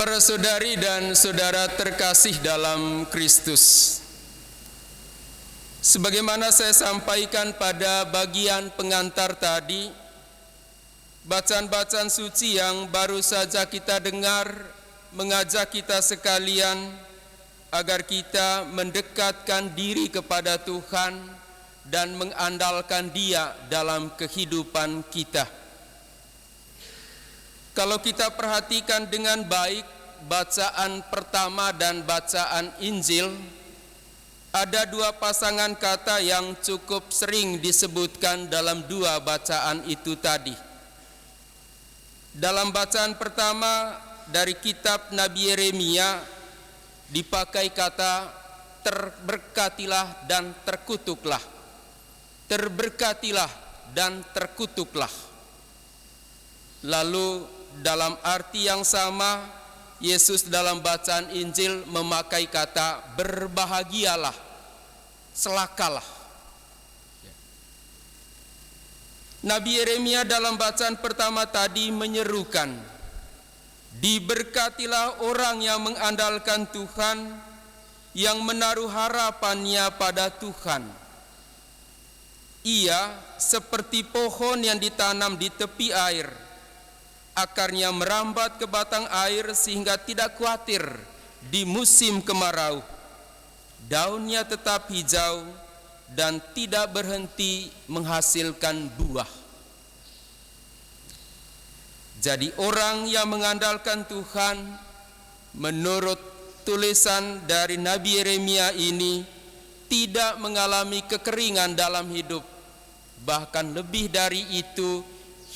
Para saudari dan saudara terkasih dalam Kristus, sebagaimana saya sampaikan pada bagian pengantar tadi, bacaan-bacaan suci yang baru saja kita dengar mengajak kita sekalian agar kita mendekatkan diri kepada Tuhan dan mengandalkan Dia dalam kehidupan kita. Kalau kita perhatikan dengan baik bacaan pertama dan bacaan Injil, ada dua pasangan kata yang cukup sering disebutkan dalam dua bacaan itu tadi. Dalam bacaan pertama dari kitab Nabi Yeremia dipakai kata terberkatilah dan terkutuklah. Terberkatilah dan terkutuklah. Lalu dalam arti yang sama, Yesus dalam bacaan Injil memakai kata berbahagialah, celakalah. Nabi Yeremia dalam bacaan pertama tadi menyerukan, diberkatilah orang yang mengandalkan Tuhan, yang menaruh harapannya pada Tuhan. Ia seperti pohon yang ditanam di tepi air, akarnya merambat ke batang air sehingga tidak khawatir di musim kemarau. Daunnya tetap hijau dan tidak berhenti menghasilkan buah. Jadi orang yang mengandalkan Tuhan, menurut tulisan dari Nabi Yeremia ini, tidak mengalami kekeringan dalam hidup. Bahkan lebih dari itu,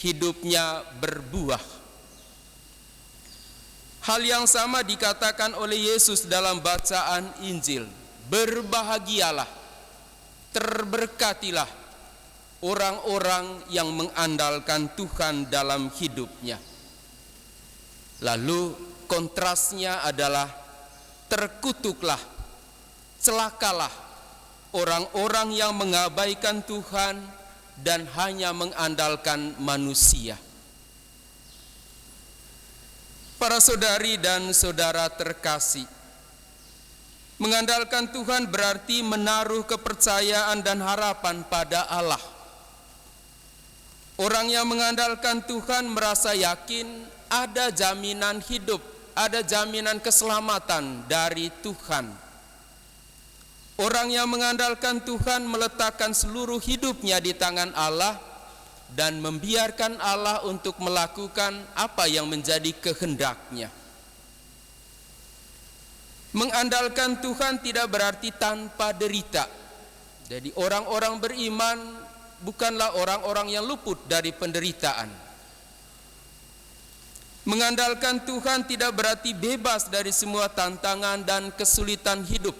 hidupnya berbuah. Hal yang sama dikatakan oleh Yesus dalam bacaan Injil. Berbahagialah, terberkatilah orang-orang yang mengandalkan Tuhan dalam hidupnya. Lalu kontrasnya adalah terkutuklah, celakalah orang-orang yang mengabaikan Tuhan dan hanya mengandalkan manusia. Para saudari dan saudara terkasih, mengandalkan Tuhan berarti menaruh kepercayaan dan harapan pada Allah. Orang yang mengandalkan Tuhan merasa yakin ada jaminan hidup, ada jaminan keselamatan dari Tuhan. Orang yang mengandalkan Tuhan meletakkan seluruh hidupnya di tangan Allah dan membiarkan Allah untuk melakukan apa yang menjadi kehendak-Nya. Mengandalkan Tuhan tidak berarti tanpa derita. Jadi orang-orang beriman bukanlah orang-orang yang luput dari penderitaan. Mengandalkan Tuhan tidak berarti bebas dari semua tantangan dan kesulitan hidup.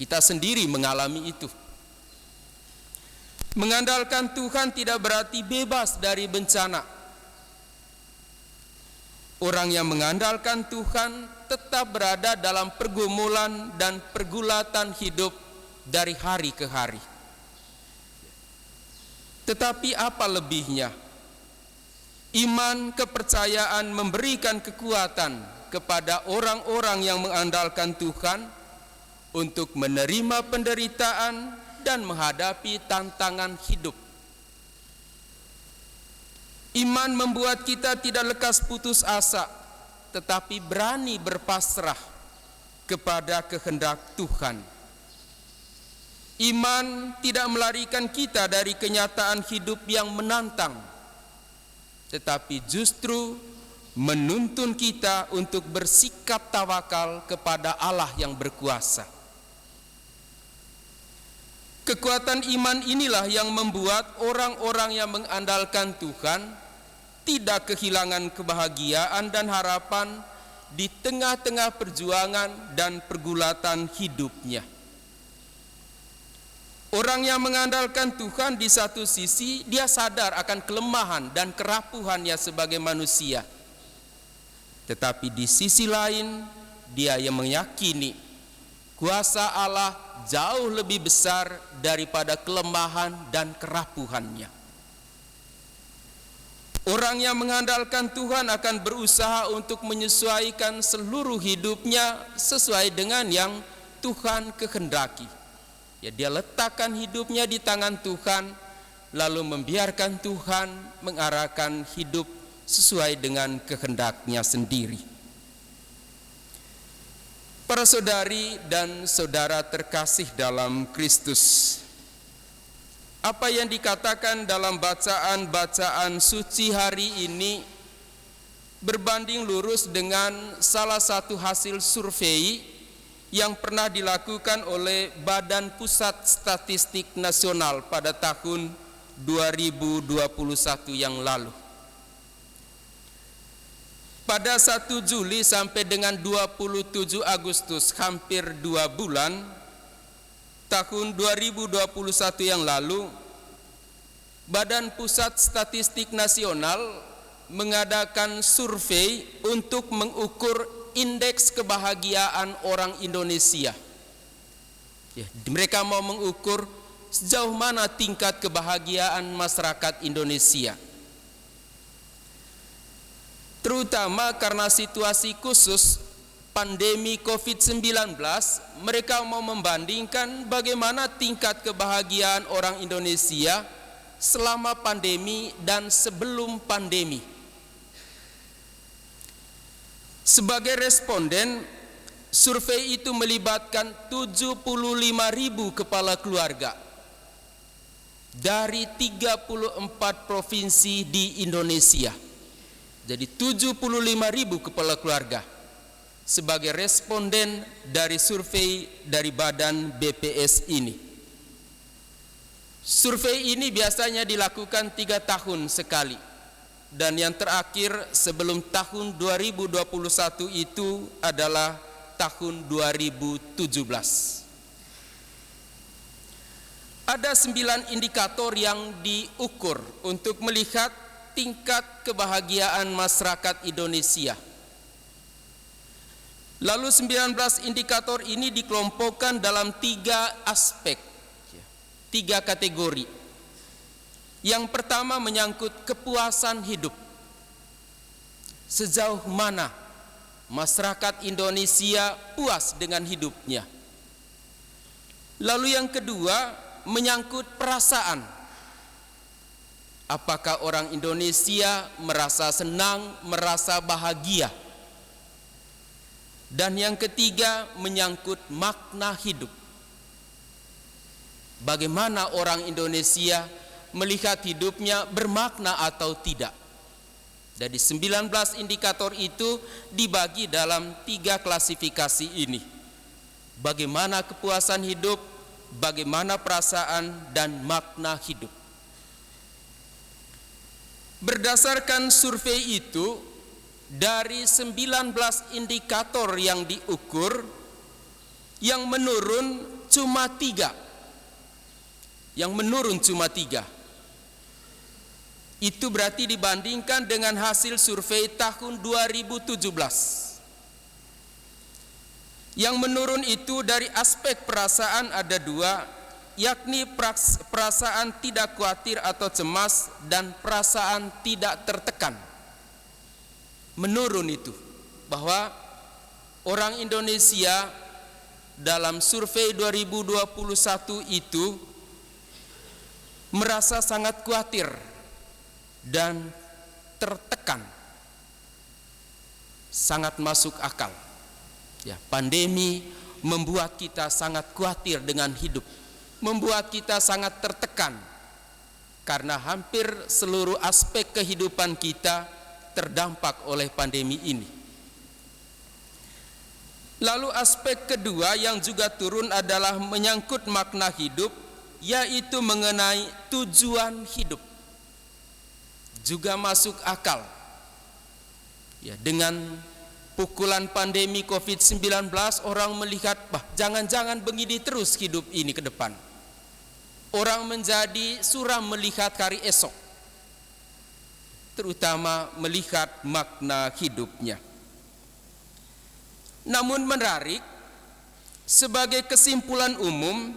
Kita sendiri mengalami itu. Mengandalkan Tuhan tidak berarti bebas dari bencana. Orang yang mengandalkan Tuhan tetap berada dalam pergumulan dan pergulatan hidup dari hari ke hari. Tetapi apa lebihnya? Iman, kepercayaan memberikan kekuatan kepada orang-orang yang mengandalkan Tuhan untuk menerima penderitaan dan menghadapi tantangan hidup. Iman membuat kita tidak lekas putus asa, tetapi berani berpasrah kepada kehendak Tuhan. Iman tidak melarikan kita dari kenyataan hidup yang menantang, tetapi justru menuntun kita untuk bersikap tawakal kepada Allah yang berkuasa. Kekuatan iman inilah yang membuat orang-orang yang mengandalkan Tuhan tidak kehilangan kebahagiaan dan harapan di tengah-tengah perjuangan dan pergulatan hidupnya. Orang yang mengandalkan Tuhan di satu sisi dia sadar akan kelemahan dan kerapuhannya sebagai manusia. Tetapi di sisi lain dia yang meyakini kuasa Allah jauh lebih besar daripada kelemahan dan kerapuhannya. Orang yang mengandalkan Tuhan akan berusaha untuk menyesuaikan seluruh hidupnya sesuai dengan yang Tuhan kehendaki. Ya, dia letakkan hidupnya di tangan Tuhan, lalu membiarkan Tuhan mengarahkan hidup sesuai dengan kehendaknya sendiri. Para saudari dan saudara terkasih dalam Kristus, apa yang dikatakan dalam bacaan-bacaan suci hari ini berbanding lurus dengan salah satu hasil survei yang pernah dilakukan oleh Badan Pusat Statistik Nasional pada tahun 2021 yang lalu. Pada 1 Juli sampai dengan 27 Agustus, hampir 2 bulan, tahun 2021 yang lalu, Badan Pusat Statistik Nasional mengadakan survei untuk mengukur indeks kebahagiaan orang Indonesia. Ya, mereka mau mengukur sejauh mana tingkat kebahagiaan masyarakat Indonesia. Terutama karena situasi khusus pandemi COVID-19, mereka mau membandingkan bagaimana tingkat kebahagiaan orang Indonesia selama pandemi dan sebelum pandemi. Sebagai responden, survei itu melibatkan 75.000 kepala keluarga dari 34 provinsi di Indonesia. Jadi 75.000 kepala keluarga sebagai responden dari survei dari Badan BPS ini. Survei ini biasanya dilakukan 3 tahun sekali, dan yang terakhir sebelum tahun 2021 itu adalah tahun 2017. Ada 9 indikator yang diukur untuk melihat tingkat kebahagiaan masyarakat Indonesia. Lalu 19 indikator ini dikelompokkan dalam 3 aspek, 3 kategori. Yang pertama menyangkut kepuasan hidup. Sejauh mana masyarakat Indonesia puas dengan hidupnya. Lalu yang kedua menyangkut perasaan. Apakah orang Indonesia merasa senang, merasa bahagia? Dan yang ketiga menyangkut makna hidup. Bagaimana orang Indonesia melihat hidupnya bermakna atau tidak. Jadi 19 indikator itu dibagi dalam 3 klasifikasi ini. Bagaimana kepuasan hidup, bagaimana perasaan, dan makna hidup. Berdasarkan survei itu, dari 19 indikator yang diukur, yang menurun cuma 3. Yang menurun cuma 3. Itu berarti dibandingkan dengan hasil survei tahun 2017. Yang menurun itu dari aspek perasaan ada 2, yakni perasaan tidak khawatir atau cemas dan perasaan tidak tertekan. Menurun itu, bahwa orang Indonesia dalam survei 2021 itu merasa sangat khawatir dan tertekan. Sangat masuk akal. Ya, pandemi membuat kita sangat khawatir dengan hidup, membuat kita sangat tertekan karena hampir seluruh aspek kehidupan kita terdampak oleh pandemi ini. Lalu aspek kedua yang juga turun adalah menyangkut makna hidup, yaitu mengenai tujuan hidup. Juga masuk akal. Ya, dengan pukulan pandemi COVID-19, orang melihat, jangan-jangan begini terus hidup ini ke depan. Orang menjadi suram melihat hari esok, terutama melihat makna hidupnya. Namun menarik, sebagai kesimpulan umum,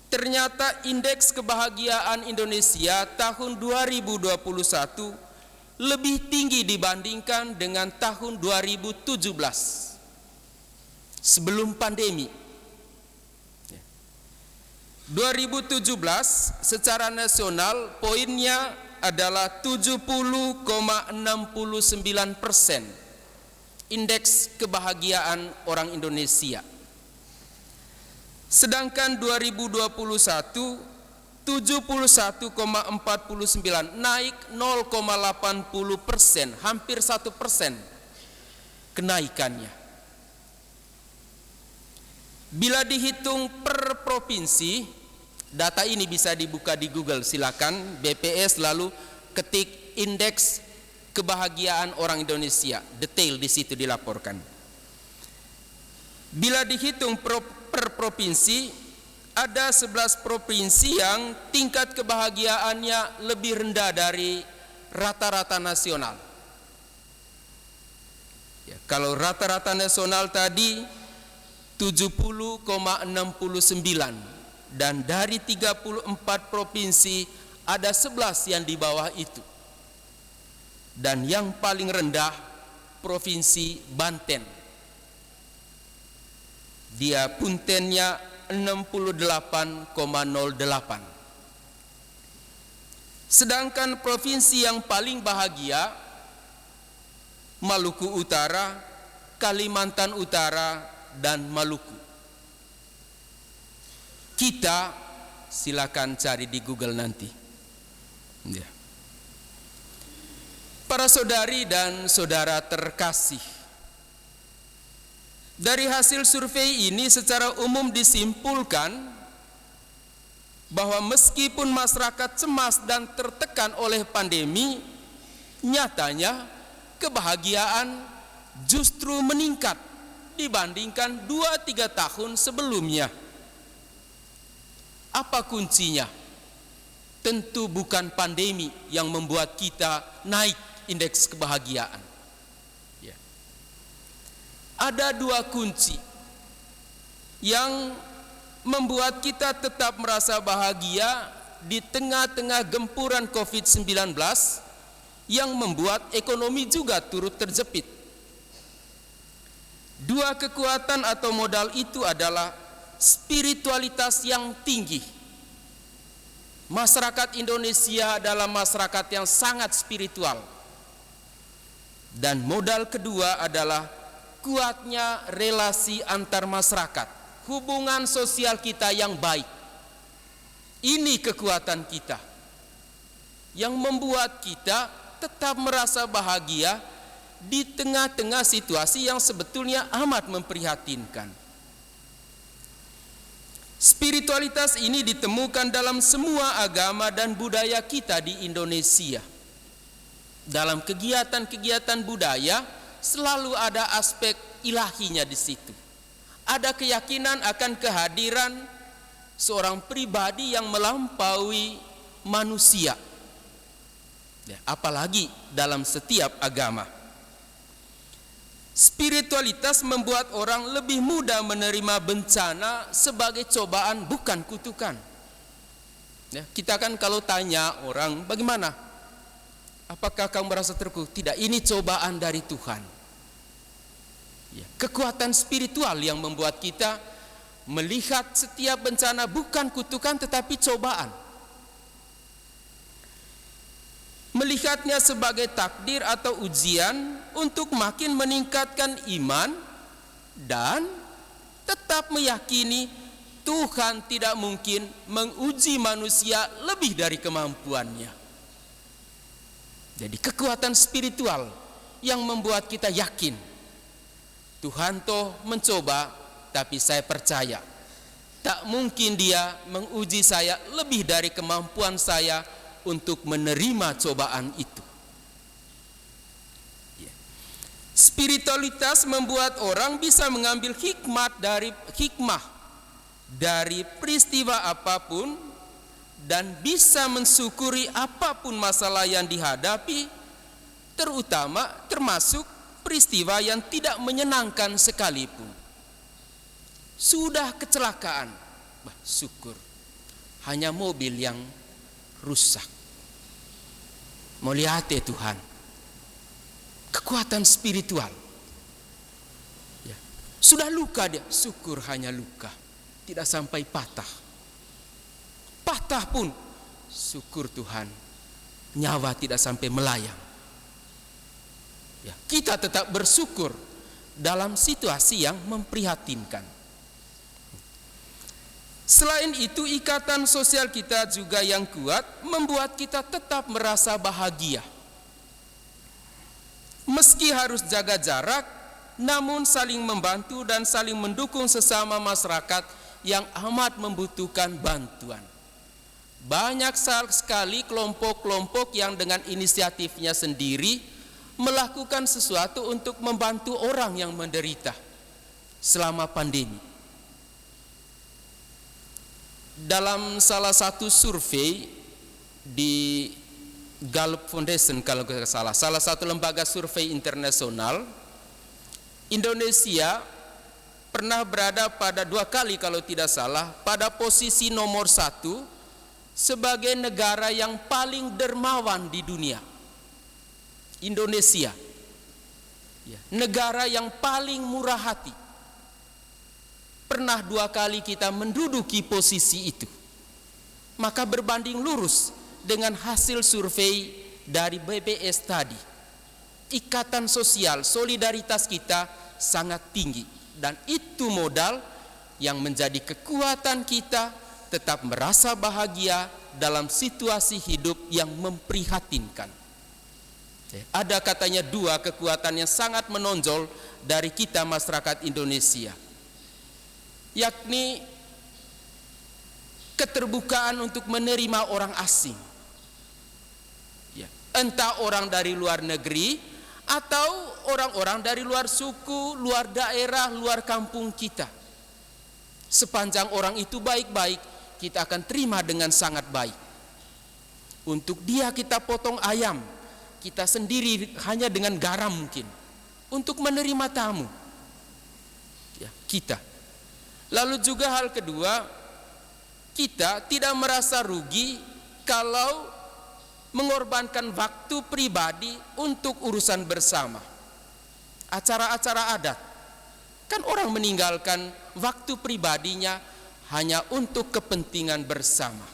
ternyata indeks kebahagiaan Indonesia tahun 2021 lebih tinggi dibandingkan dengan tahun 2017 sebelum pandemi. 2017 secara nasional poinnya adalah 70,69%. Indeks kebahagiaan orang Indonesia. Sedangkan 2021 71,49, naik 0,80%, hampir 1% kenaikannya. Bila dihitung per provinsi, data ini bisa dibuka di Google, silakan BPS lalu ketik indeks kebahagiaan orang Indonesia, detail di situ dilaporkan. Bila dihitung per provinsi, ada 11 provinsi yang tingkat kebahagiaannya lebih rendah dari rata-rata nasional. Ya, kalau rata-rata nasional tadi 70,69, dan dari 34 provinsi ada 11 yang di bawah itu. Dan yang paling rendah Provinsi Banten. Dia puntennya 68,08. Sedangkan provinsi yang paling bahagia Maluku Utara, Kalimantan Utara, dan Maluku. Kita silakan cari di Google nanti. Ya. Para saudari dan saudara terkasih, dari hasil survei ini secara umum disimpulkan bahwa meskipun masyarakat cemas dan tertekan oleh pandemi, nyatanya kebahagiaan justru meningkat dibandingkan 2-3 tahun sebelumnya. Apa kuncinya? Tentu bukan pandemi yang membuat kita naik indeks kebahagiaan. Ya. Ada 2 kunci yang membuat kita tetap merasa bahagia di tengah-tengah gempuran COVID-19 yang membuat ekonomi juga turut terjepit. 2 kekuatan atau modal itu adalah spiritualitas yang tinggi. Masyarakat Indonesia adalah masyarakat yang sangat spiritual. Dan modal kedua adalah kuatnya relasi antar masyarakat, hubungan sosial kita yang baik. Ini kekuatan kita yang membuat kita tetap merasa bahagia di tengah-tengah situasi yang sebetulnya amat memprihatinkan. Spiritualitas ini ditemukan dalam semua agama dan budaya kita di Indonesia. Dalam kegiatan-kegiatan budaya selalu ada aspek ilahinya di situ. Ada keyakinan akan kehadiran seorang pribadi yang melampaui manusia. Ya, apalagi dalam setiap agama. Spiritualitas membuat orang lebih mudah menerima bencana sebagai cobaan, bukan kutukan. Ya, kita kan kalau tanya orang, bagaimana? Apakah kamu merasa terkutuk? Tidak, ini cobaan dari Tuhan. Ya, kekuatan spiritual yang membuat kita melihat setiap bencana bukan kutukan tetapi cobaan. Melihatnya sebagai takdir atau ujian untuk makin meningkatkan iman dan tetap meyakini Tuhan tidak mungkin menguji manusia lebih dari kemampuannya. Jadi kekuatan spiritual yang membuat kita yakin Tuhan toh mencoba, tapi saya percaya tak mungkin Dia menguji saya lebih dari kemampuan saya untuk menerima cobaan itu. Spiritualitas membuat orang bisa mengambil hikmah dari peristiwa apapun dan bisa mensyukuri apapun masalah yang dihadapi, termasuk peristiwa yang tidak menyenangkan sekalipun. Sudah kecelakaan, syukur, hanya mobil yang rusak. Mau lihat ya Tuhan, kekuatan spiritual. Ya. Sudah luka dia, syukur hanya luka, tidak sampai patah. Patah pun, syukur Tuhan, nyawa tidak sampai melayang. Ya, kita tetap bersyukur dalam situasi yang memprihatinkan. Selain itu, ikatan sosial kita juga yang kuat membuat kita tetap merasa bahagia. Meski harus jaga jarak, namun saling membantu dan saling mendukung sesama masyarakat yang amat membutuhkan bantuan. Banyak sekali kelompok-kelompok yang dengan inisiatifnya sendiri melakukan sesuatu untuk membantu orang yang menderita selama pandemi. Dalam salah satu survei di Gallup Foundation, kalau tidak salah, salah satu lembaga survei internasional, Indonesia pernah berada pada 2 kali kalau tidak salah pada posisi nomor 1 sebagai negara yang paling dermawan di dunia. Indonesia, ya, negara yang paling murah hati. Pernah 2 kali kita menduduki posisi itu. Maka berbanding lurus dengan hasil survei dari BPS tadi. Ikatan sosial, solidaritas kita sangat tinggi. Dan itu modal yang menjadi kekuatan kita tetap merasa bahagia dalam situasi hidup yang memprihatinkan. Ada katanya 2 kekuatan yang sangat menonjol dari kita masyarakat Indonesia, yakni keterbukaan untuk menerima orang asing, ya, entah orang dari luar negeri atau orang-orang dari luar suku, luar daerah, luar kampung kita. Sepanjang orang itu baik-baik, kita akan terima dengan sangat baik. Untuk dia kita potong ayam, kita sendiri hanya dengan garam mungkin, untuk menerima tamu. Ya, kita. Lalu juga hal kedua, kita tidak merasa rugi kalau mengorbankan waktu pribadi untuk urusan bersama. Acara-acara adat, kan orang meninggalkan waktu pribadinya hanya untuk kepentingan bersama.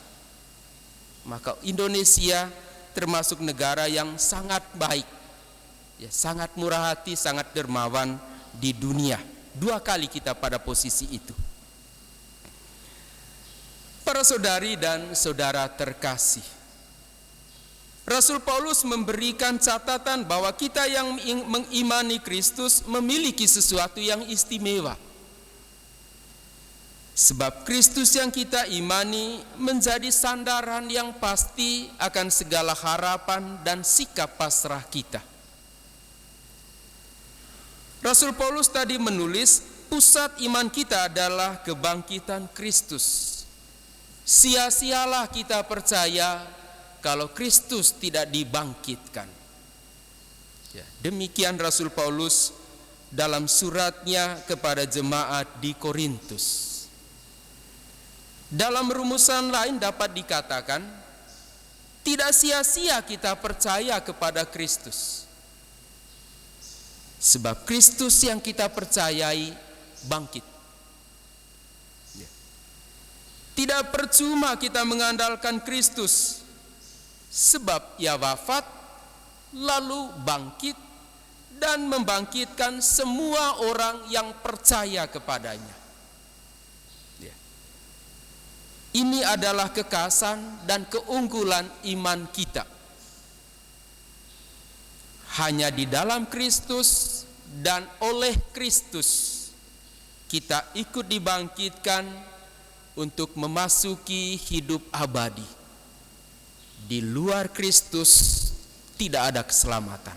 Maka Indonesia termasuk negara yang sangat baik, ya, sangat murah hati, sangat dermawan di dunia. 2 kali kita pada posisi itu. Para saudari dan saudara terkasih, Rasul Paulus memberikan catatan bahwa kita yang mengimani Kristus memiliki sesuatu yang istimewa. Sebab Kristus yang kita imani menjadi sandaran yang pasti akan segala harapan dan sikap pasrah kita. Rasul Paulus tadi menulis, pusat iman kita adalah kebangkitan Kristus. Sia-sialah kita percaya kalau Kristus tidak dibangkitkan. Ya, demikian Rasul Paulus dalam suratnya kepada jemaat di Korintus. Dalam rumusan lain dapat dikatakan, tidak sia-sia kita percaya kepada Kristus. Sebab Kristus yang kita percayai bangkit. Tidak percuma kita mengandalkan Kristus, sebab ia wafat, lalu bangkit, dan membangkitkan semua orang yang percaya kepadanya. Ini adalah kekhasan dan keunggulan iman kita. Hanya di dalam Kristus dan oleh Kristus kita ikut dibangkitkan untuk memasuki hidup abadi. Di luar Kristus tidak ada keselamatan.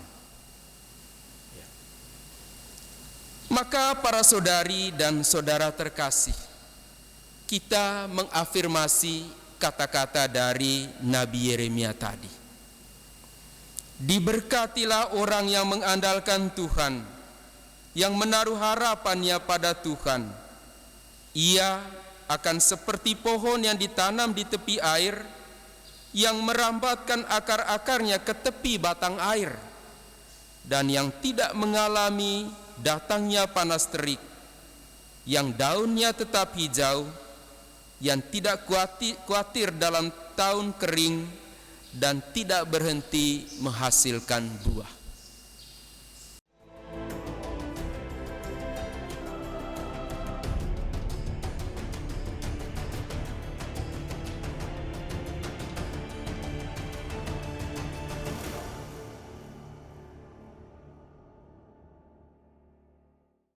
Maka para saudari dan saudara terkasih, kita mengafirmasi kata-kata dari Nabi Yeremia tadi. Diberkatilah orang yang mengandalkan Tuhan, yang menaruh harapannya pada Tuhan. Ia akan seperti pohon yang ditanam di tepi air, yang merambatkan akar-akarnya ke tepi batang air. dan yang tidak mengalami datangnya panas terik, yang daunnya tetap hijau, yang tidak khawatir dalam tahun kering, dan tidak berhenti menghasilkan buah.